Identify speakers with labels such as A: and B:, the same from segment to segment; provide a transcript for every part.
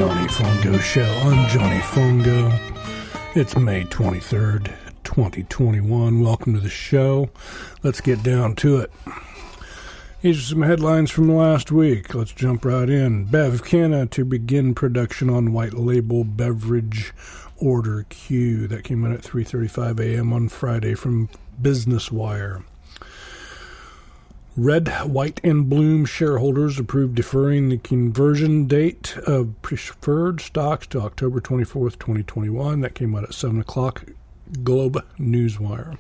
A: Johnny Fongo Show. I'm Johnny Fongo. It's May 23rd, 2021. Welcome to the show. Let's get down to it. These are some headlines from last week. Let's jump right in. BevCanna to begin production on white label beverage order queue. That came in at 3:35 a.m. on Friday from Business Wire. Red, White, and Bloom shareholders approved deferring the conversion date of preferred stocks to October 24th, 2021. That came out at 7 o'clock, Globe Newswire.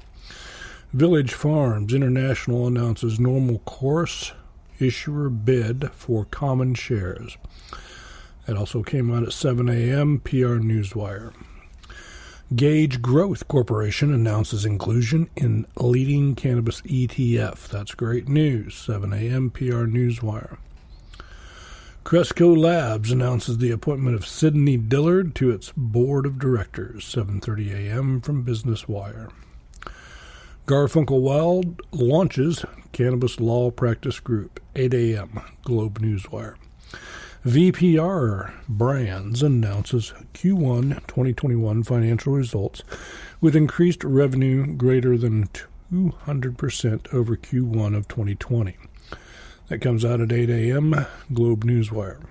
A: Village Farms International announces normal course issuer bid for common shares. That also came out at 7 a.m., PR Newswire. Gage Growth Corporation announces inclusion in leading cannabis ETF. That's great news. 7 a.m. PR Newswire. Cresco Labs announces the appointment of Sidney Dillard to its board of directors. 7:30 a.m. from Business Wire. Garfunkel Wild launches Cannabis Law Practice Group. 8 a.m. Globe Newswire. VPR Brands announces Q1 2021 financial results with increased revenue greater than 200% over Q1 of 2020. That comes out at 8 a.m. Globe Newswire.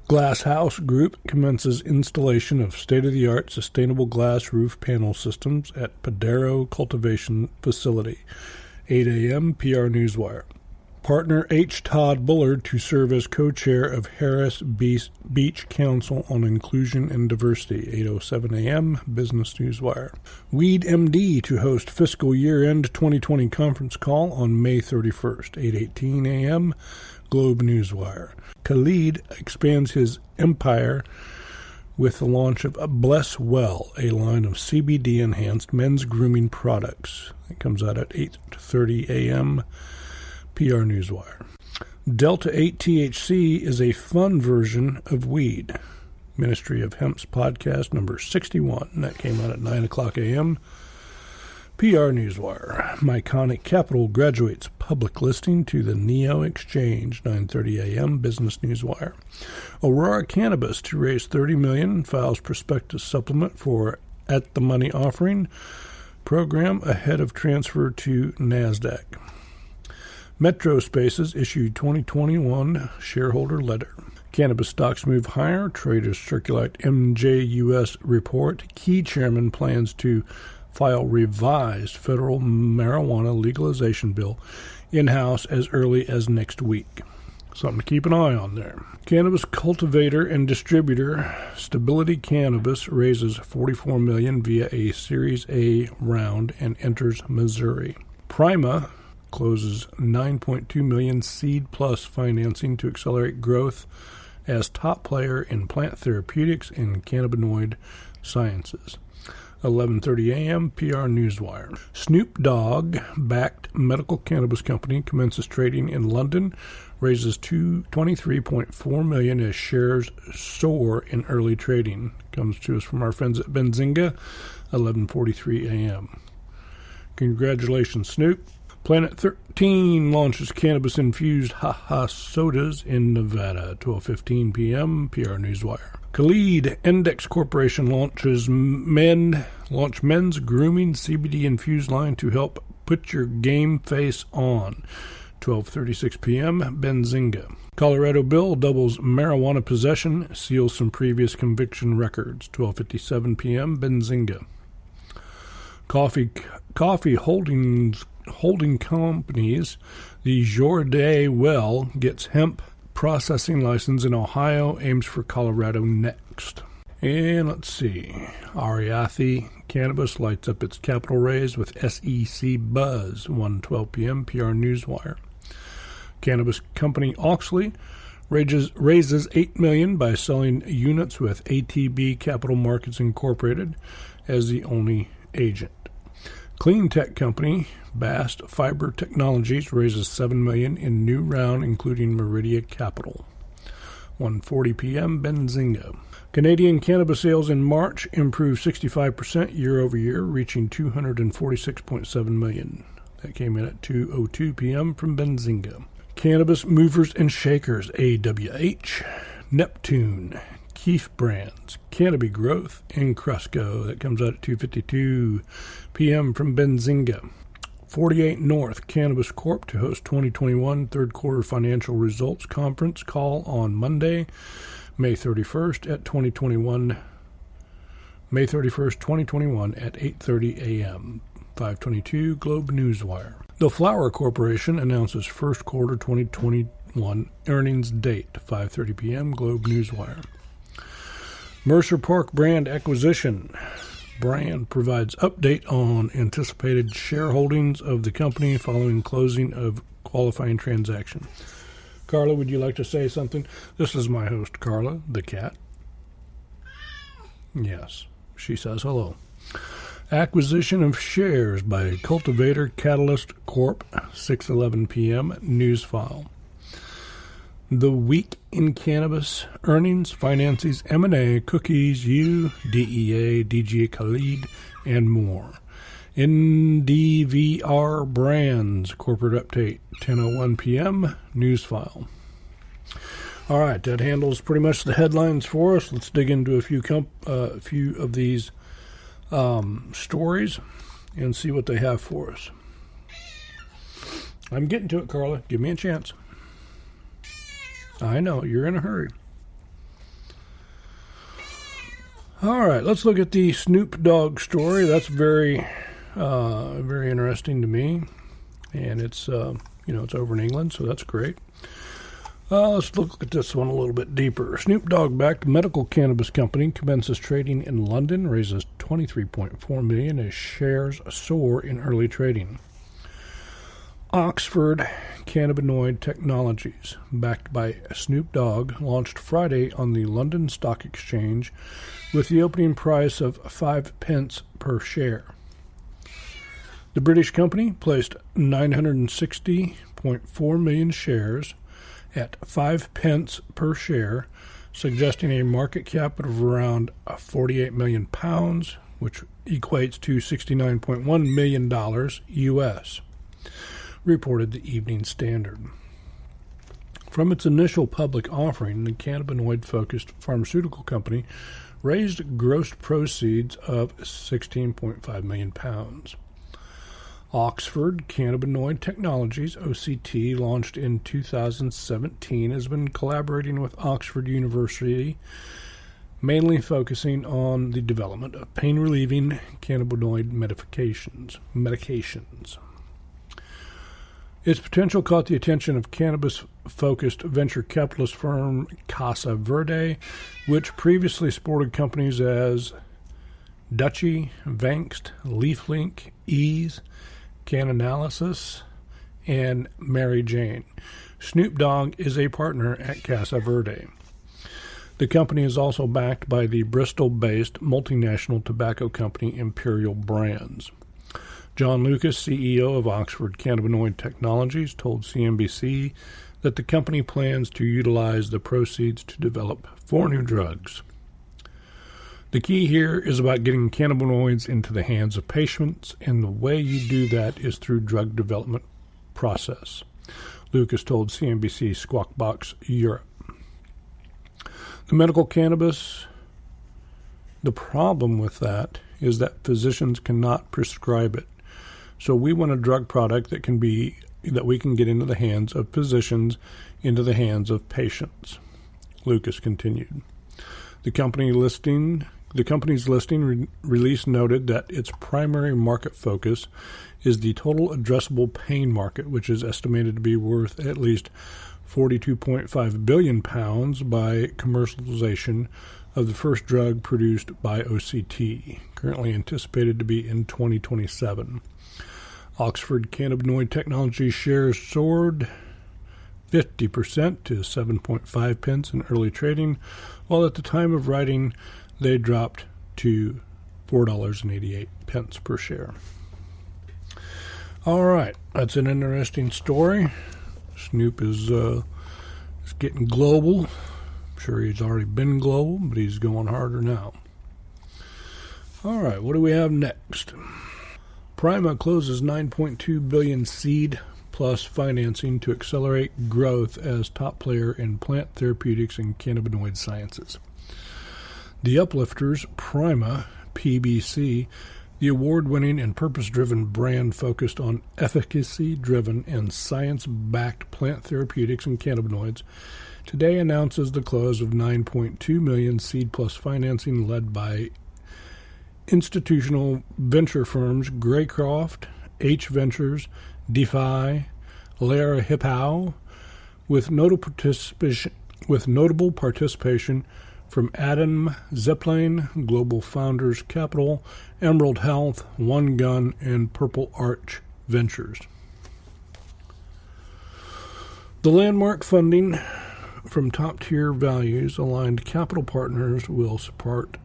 A: Glass House Group commences installation of state-of-the-art sustainable glass roof panel systems at Padaro Cultivation Facility. 8 a.m. PR Newswire. Partner H. Todd Bullard to serve as co-chair of Harris Beach Council on Inclusion and Diversity. 8:07 a.m. Business Newswire. Weed MD to host fiscal year-end 2020 conference call on May 31st. 8:18 a.m. Globe Newswire. Khalid expands his empire with the launch of Bless Well, a line of CBD-enhanced men's grooming products. It comes out at 8:30 a.m. PR Newswire. Delta 8 THC is a fun version of weed. Ministry of Hemp's podcast number 61. That came out at 9 o'clock a.m. PR Newswire. Myconic Capital graduates public listing to the NEO Exchange. 9:30 a.m. Business Newswire. Aurora Cannabis to raise $30 million files prospectus supplement for At the Money offering program ahead of transfer to NASDAQ. Metro Spaces issued 2021 shareholder letter. Cannabis stocks move higher. Traders circulate MJUS report. Key chairman plans to file revised federal marijuana legalization bill in-house as early as next week. Something to keep an eye on there. Cannabis cultivator and distributor Stability Cannabis raises $44 million via a Series A round and enters Missouri. Prima closes $9.2 million Seed Plus financing to accelerate growth as top player in plant therapeutics and cannabinoid sciences. 11:30 a.m. PR Newswire. Snoop Dogg-backed medical cannabis company commences trading in London, raises $23.4 million as shares soar in early trading. Comes to us from our friends at Benzinga. 11:43 a.m. Congratulations, Snoop. Planet 13 launches cannabis-infused ha-ha sodas in Nevada. 12:15 p.m. PR Newswire. Khalid Index Corporation launches men's grooming CBD-infused line to help put your game face on. 12:36 p.m. Benzinga. Colorado bill doubles marijuana possession, seals some previous conviction records. 12:57 p.m. Benzinga. Coffee holding companies, the Jourdain Well gets hemp processing license in Ohio, aims for Colorado next. And let's see. Ariathi Cannabis lights up its capital raise with SEC buzz. 1:12 p.m. PR Newswire. Cannabis company Auxly raises $8 million by selling units with ATB Capital Markets Incorporated as the only agent. Clean tech company Bast Fiber Technologies raises $7 million in new round, including Meridia Capital. 1:40 p.m. Benzinga. Canadian cannabis sales in March improved 65% year over year, reaching $246.7 million. That came in at 2:02 p.m. from Benzinga. Cannabis movers and shakers, AWH, Neptune, Keef Brands, Canopy Growth, and Crusco. That comes out at 2:52 p.m. from Benzinga. 48 North Cannabis Corp. to host 2021 third quarter financial results conference call on Monday, May 31st at 2021. May 31st, 2021 at 8:30 a.m. 522 Globe Newswire. The Flower Corporation announces first quarter 2021 earnings date, 5:30 p.m. Globe Newswire. Mercer Park brand acquisition. Brand provides update on anticipated shareholdings of the company following closing of qualifying transaction. Carla, would you like to say something? This is my host, Carla, the cat. Yes, she says hello. Acquisition of shares by Cultivator Catalyst Corp., 6:11 p.m. News file. The week in cannabis: earnings, finances, M&A, cookies, DEA, DG Khalid, and more. NDVR Brands corporate update, 10:01 p.m. News file. All right, that handles pretty much the headlines for us. Let's dig into a few of these stories and see what they have for us. I'm getting to it, Carla. Give me a chance. I know, you're in a hurry. All right, let's look at the Snoop Dogg story. That's very interesting to me. And it's, it's over in England, so that's great. Let's look at this one a little bit deeper. Snoop Dogg-backed medical cannabis company commences trading in London, raises $23.4 million as shares soar in early trading. Oxford Cannabinoid Technologies, backed by Snoop Dogg, launched Friday on the London Stock Exchange with the opening price of 5 pence per share. The British company placed 960.4 million shares at 5 pence per share, suggesting a market cap of around £48 million, which equates to $69.1 million US, reported the Evening Standard. From its initial public offering, the cannabinoid-focused pharmaceutical company raised gross proceeds of £16.5 million. Oxford Cannabinoid Technologies, OCT, launched in 2017, has been collaborating with Oxford University, mainly focusing on the development of pain-relieving cannabinoid medications. Its potential caught the attention of cannabis-focused venture capitalist firm Casa Verde, which previously supported companies as Dutchy, Vankst, LeafLink, Ease, Cananalysis, and Mary Jane. Snoop Dogg is a partner at Casa Verde. The company is also backed by the Bristol-based multinational tobacco company Imperial Brands. John Lucas, CEO of Oxford Cannabinoid Technologies, told CNBC that the company plans to utilize the proceeds to develop 4 new drugs. The key here is about getting cannabinoids into the hands of patients, and the way you do that is through drug development process, Lucas told CNBC Squawk Box Europe. The medical cannabis, the problem with that is that physicians cannot prescribe it. So we want a drug product that we can get into the hands of physicians, into the hands of patients, Lucas continued. The company's listing release noted that its primary market focus is the total addressable pain market, which is estimated to be worth at least £42.5 billion by commercialization of the first drug produced by OCT, currently anticipated to be in 2027. Oxford Cannabinoid Technology shares soared 50% to 7.5 pence in early trading, while at the time of writing they dropped to $4.88 per share. All right, that's an interesting story. Snoop is getting global. I'm sure he's already been global, but he's going harder now. All right, what do we have next? Prima closes $9.2 billion seed plus financing to accelerate growth as top player in plant therapeutics and cannabinoid sciences. The Uplifters, Prima, PBC, the award-winning and purpose-driven brand focused on efficacy-driven and science-backed plant therapeutics and cannabinoids, today announces the close of $9.2 million seed plus financing led by institutional venture firms Graycroft, H Ventures, DeFi, Lara Hippow, with notable participation from Adam Zeppelin, Global Founders Capital, Emerald Health, One Gun, and Purple Arch Ventures. The landmark funding from top-tier values-aligned capital partners will support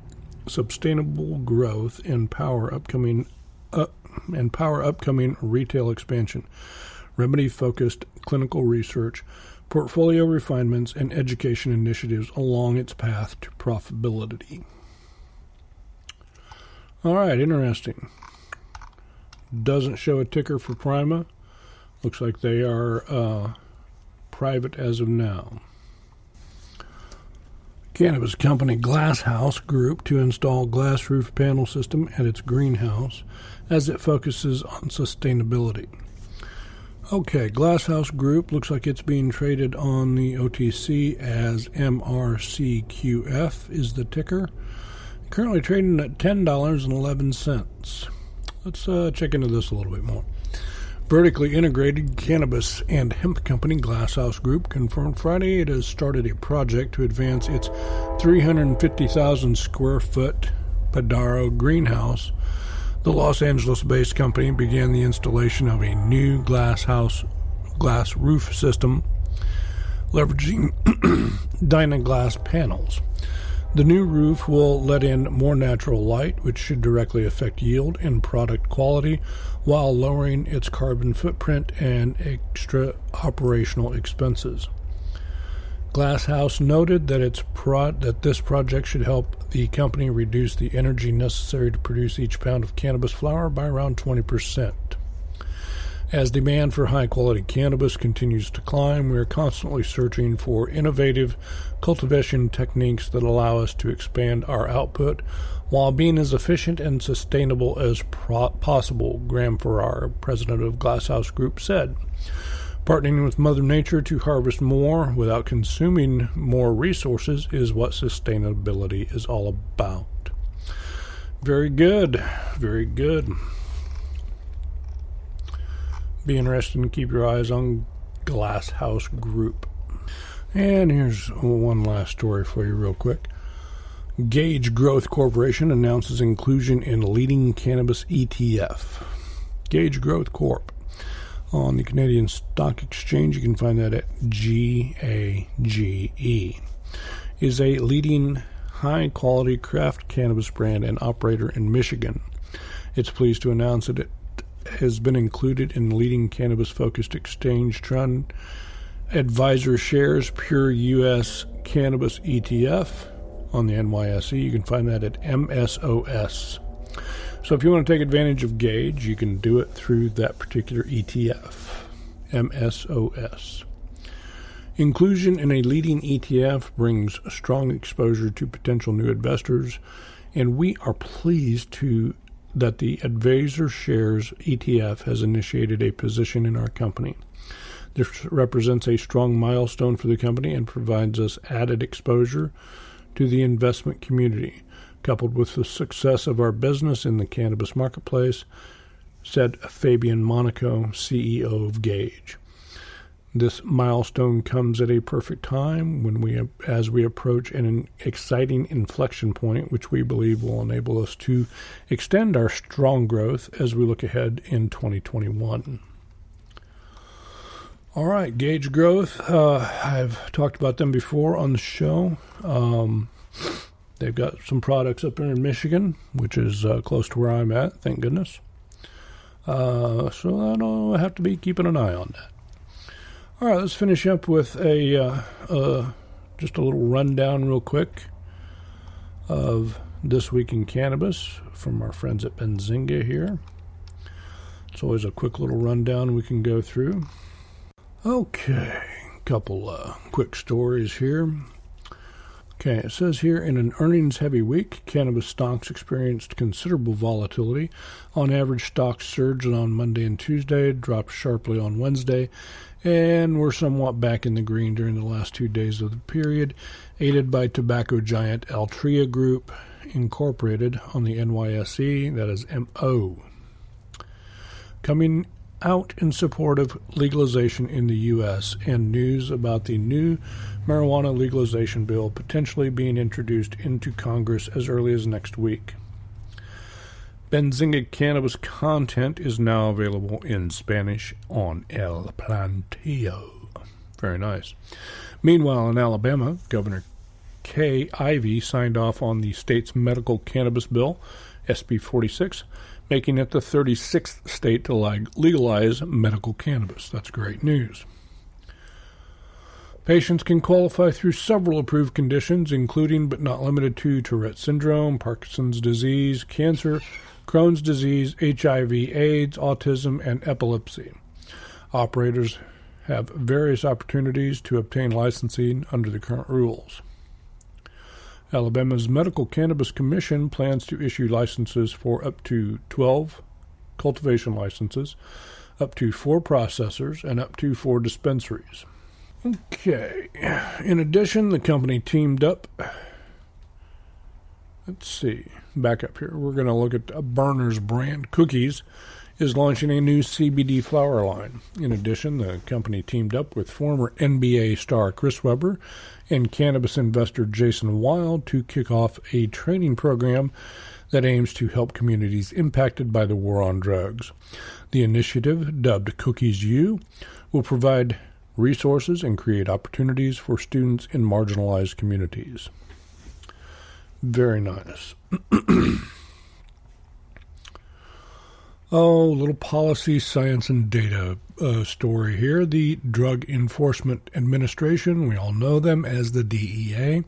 A: sustainable growth and power upcoming retail expansion, remedy-focused clinical research, portfolio refinements, and education initiatives along its path to profitability. All right, interesting. Doesn't show a ticker for Prima. Looks like they are private as of now. Cannabis company Glasshouse Group to install glass roof panel system at its greenhouse as it focuses on sustainability. Okay, Glasshouse Group looks like it's being traded on the OTC as MRCQF is the ticker. Currently trading at $10.11. Let's check into this a little bit more. Vertically integrated cannabis and hemp company Glasshouse Group confirmed Friday it has started a project to advance its 350,000 square foot Padaro greenhouse. The Los Angeles-based company began the installation of a new glass roof system leveraging Dynaglass panels. The new roof will let in more natural light, which should directly affect yield and product quality while lowering its carbon footprint and extra operational expenses. Glasshouse noted that this project should help the company reduce the energy necessary to produce each pound of cannabis flower by around 20%. As demand for high-quality cannabis continues to climb, we are constantly searching for innovative cultivation techniques that allow us to expand our output while being as efficient and sustainable as possible, Graham Farrar, president of Glasshouse Group, said. Partnering with Mother Nature to harvest more without consuming more resources is what sustainability is all about. Very good. Very good. Be interested and keep your eyes on Glasshouse Group. And here's one last story for you real quick. Gage Growth Corporation announces inclusion in leading cannabis ETF. Gage Growth Corp. On the Canadian Stock Exchange, you can find that at GAGE, is a leading high-quality craft cannabis brand and operator in Michigan. It's pleased to announce that it has been included in leading cannabis-focused exchange trend Advisor Shares Pure U.S. Cannabis ETF on the NYSE. You can find that at MSOS. So if you want to take advantage of Gage, you can do it through that particular ETF, MSOS. Inclusion in a leading ETF brings strong exposure to potential new investors, and we are pleased that the Advisor Shares ETF has initiated a position in our company. This represents a strong milestone for the company and provides us added exposure to the investment community, coupled with the success of our business in the cannabis marketplace, said Fabian Monaco, CEO of Gage. This milestone comes at a perfect time as we approach an exciting inflection point, which we believe will enable us to extend our strong growth as we look ahead in 2021. All right, Gage Growth. I've talked about them before on the show. They've got some products up there in Michigan, which is close to where I'm at, thank goodness. So I'll have to be keeping an eye on that. All right, let's finish up with just a little rundown real quick of This Week in Cannabis from our friends at Benzinga here. It's always a quick little rundown we can go through. Okay, couple quick stories here. Okay, it says here, in an earnings-heavy week, cannabis stocks experienced considerable volatility. On average, stocks surged on Monday and Tuesday, dropped sharply on Wednesday, and were somewhat back in the green during the last 2 days of the period, aided by tobacco giant Altria Group, Incorporated, on the NYSE, that is MO. Coming out in support of legalization in the U.S. and news about the new marijuana legalization bill potentially being introduced into Congress as early as next week. Benzinga cannabis content is now available in Spanish on El Plantillo. Very nice. Meanwhile, in Alabama, Governor Kay Ivey signed off on the state's medical cannabis bill, SB 46, making it the 36th state to legalize medical cannabis. That's great news. Patients can qualify through several approved conditions, including but not limited to Tourette syndrome, Parkinson's disease, cancer, Crohn's disease, HIV, AIDS, autism, and epilepsy. Operators have various opportunities to obtain licensing under the current rules. Alabama's Medical Cannabis Commission plans to issue licenses for up to 12 cultivation licenses, up to 4 processors, and up to 4 dispensaries. Okay. In addition, the company teamed up. Let's see. Back up here. We're going to look at Burner's brand Cookies is launching a new CBD flower line. In addition, the company teamed up with former NBA star Chris Webber and cannabis investor Jason Wild to kick off a training program that aims to help communities impacted by the war on drugs. The initiative, dubbed Cookies U, will provide resources and create opportunities for students in marginalized communities. Very nice. Little policy, science, and data story here. The Drug Enforcement Administration, we all know them as the DEA,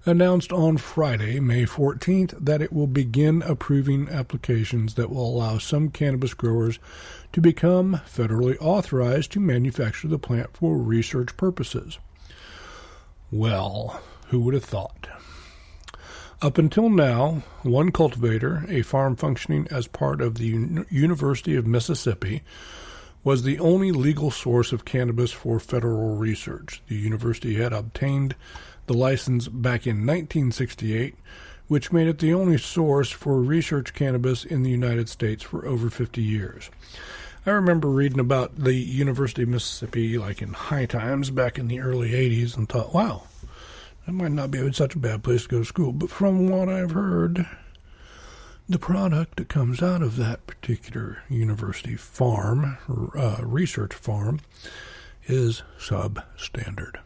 A: announced on Friday, May 14th, that it will begin approving applications that will allow some cannabis growers to become federally authorized to manufacture the plant for research purposes. Well, who would have thought? Up until now, one cultivator, a farm functioning as part of the University of Mississippi, was the only legal source of cannabis for federal research. The university had obtained the license back in 1968, which made it the only source for research cannabis in the United States for over 50 years. I remember reading about the University of Mississippi like in High Times back in the early 80s and thought, wow, that might not be such a bad place to go to school. But from what I've heard, the product that comes out of that particular university farm, research farm, is substandard.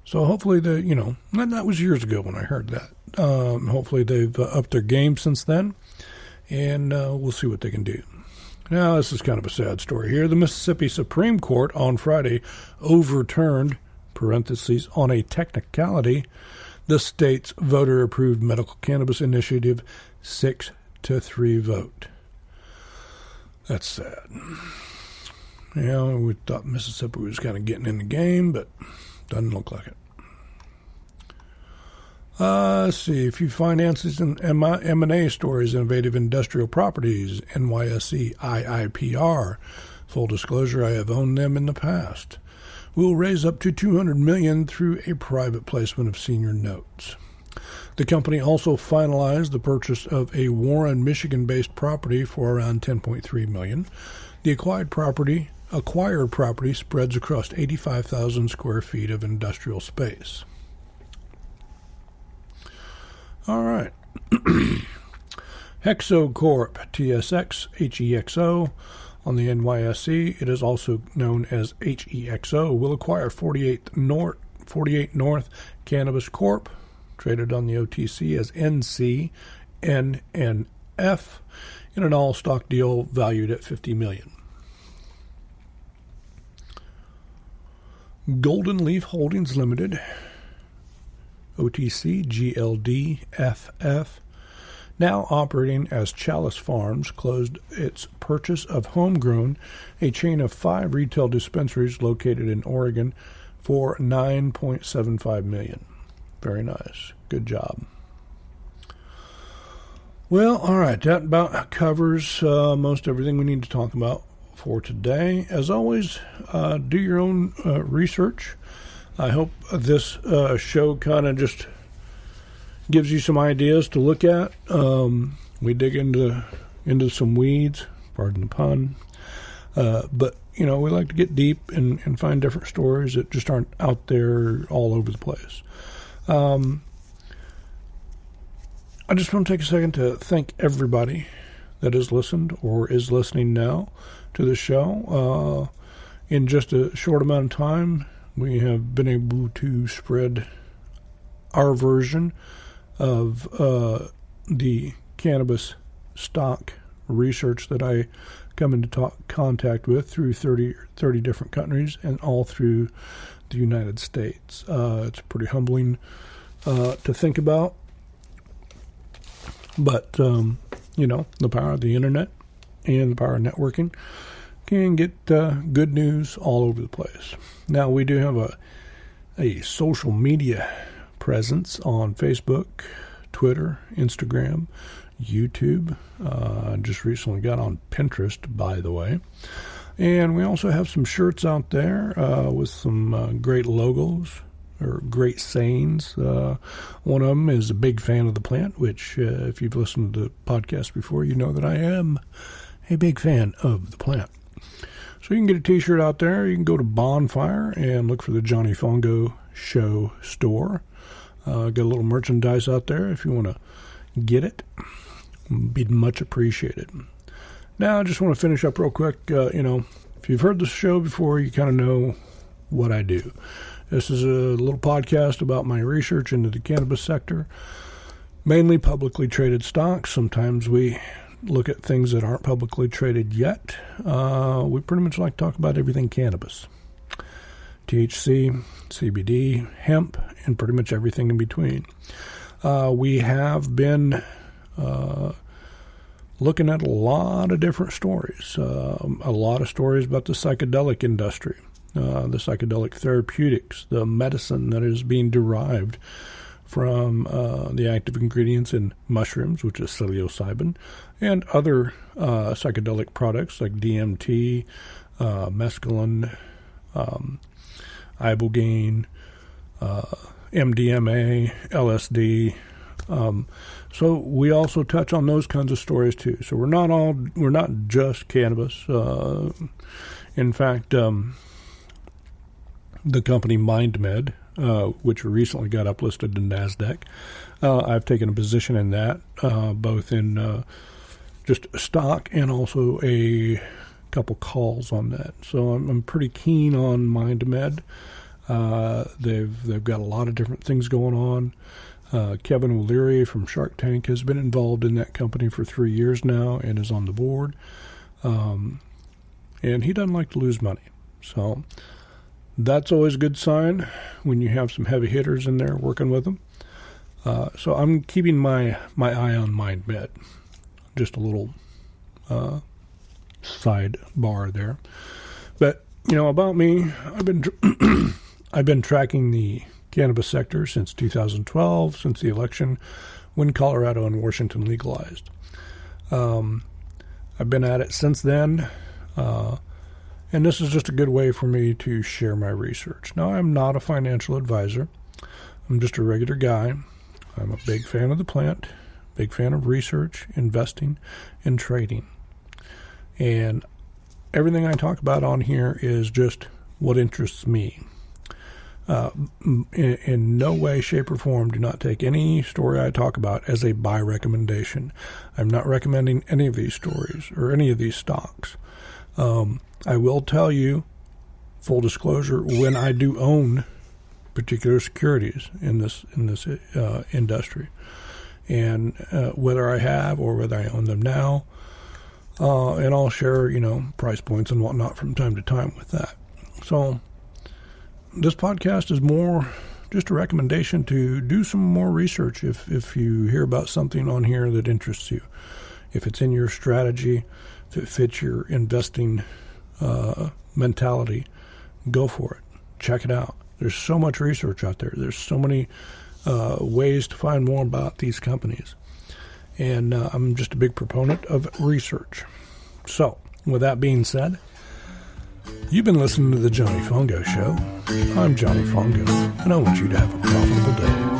A: So hopefully that was years ago when I heard that. Hopefully they've upped their game since then, and we'll see what they can do. Now, this is kind of a sad story here. The Mississippi Supreme Court on Friday overturned, parentheses, on a technicality, the state's voter-approved medical cannabis initiative 6-3 vote. That's sad. We thought Mississippi was kind of getting in the game, but doesn't look like it. Let's see. A few finances and M&A stories, innovative industrial properties, NYSE, IIPR. Full disclosure, I have owned them in the past. Will raise up to $200 million through a private placement of senior notes. The company also finalized the purchase of a Warren, Michigan-based property for around $10.3 million. The acquired property spreads across 85,000 square feet of industrial space. All right. Hexo Corp, TSX, HEXO. On the NYSE, it is also known as HEXO, will acquire 48 North Cannabis Corp., traded on the OTC as NCNNF, in an all-stock deal valued at $50 million. Golden Leaf Holdings Limited, OTC GLDFF, now operating as Chalice Farms, closed its purchase of Homegrown, a chain of 5 retail dispensaries located in Oregon, for $9.75 million. Very nice. Good job. Well, all right. That about covers most everything we need to talk about for today. As always, do your own research. I hope this show kind of just gives you some ideas to look at. We dig into some weeds, pardon the pun. But, we like to get deep and find different stories that just aren't out there all over the place. I just want to take a second to thank everybody that has listened or is listening now to the show. In just a short amount of time, we have been able to spread our version of the Cannabis Stock research that I come into contact with through 30 different countries and all through the United States. It's pretty humbling to think about. But, the power of the internet and the power of networking can get good news all over the place. Now, we do have a social media presence on Facebook, Twitter, Instagram, YouTube. Just recently got on Pinterest, by the way. And we also have some shirts out there with some great logos or great sayings. One of them is a big fan of the plant, which if you've listened to the podcast before, you know that I am a big fan of the plant. So you can get a t-shirt out there. You can go to Bonfire and look for the Johnny Fongo Show store. Got a little merchandise out there if you want to get it. Be much appreciated. Now, I just want to finish up real quick. If you've heard the show before, you kind of know what I do. This is a little podcast about my research into the cannabis sector, mainly publicly traded stocks. Sometimes we look at things that aren't publicly traded yet. We pretty much like to talk about everything cannabis. THC, CBD, hemp, and pretty much everything in between. We have been looking at a lot of different stories, a lot of stories about the psychedelic industry, the psychedelic therapeutics, the medicine that is being derived from the active ingredients in mushrooms, which is psilocybin, and other psychedelic products like DMT, mescaline, ibogaine, MDMA, LSD. So we also touch on those kinds of stories too. So we're not just cannabis. In fact, the company MindMed, which recently got uplisted to NASDAQ, I've taken a position in that, both in just stock and also a couple calls on that. So I'm pretty keen on MindMed. They've got a lot of different things going on. Kevin O'Leary from Shark Tank has been involved in that company for 3 years now and is on the board. And he doesn't like to lose money. So that's always a good sign when you have some heavy hitters in there working with them. So I'm keeping my eye on MindMed. Just a little sidebar there. But, about me, I've been tracking the cannabis sector since 2012, since the election when Colorado and Washington legalized. I've been at it since then, and this is just a good way for me to share my research. Now, I'm not a financial advisor. I'm just a regular guy. I'm a big fan of the plant, big fan of research, investing, and trading. And everything I talk about on here is just what interests me. In no way, shape, or form do not take any story I talk about as a buy recommendation. I'm not recommending any of these stories or any of these stocks. I will tell you, full disclosure, when I do own particular securities in this industry, and whether I have or whether I own them now, and I'll share price points and whatnot from time to time with that. So this podcast is more just a recommendation to do some more research if you hear about something on here that interests you. If it's in your strategy, if it fits your investing mentality, go for it. Check it out. There's so much research out there. There's so many ways to find more about these companies. And I'm just a big proponent of research. So, with that being said, you've been listening to The Johnny Fongo Show. I'm Johnny Fongo, and I want you to have a profitable day.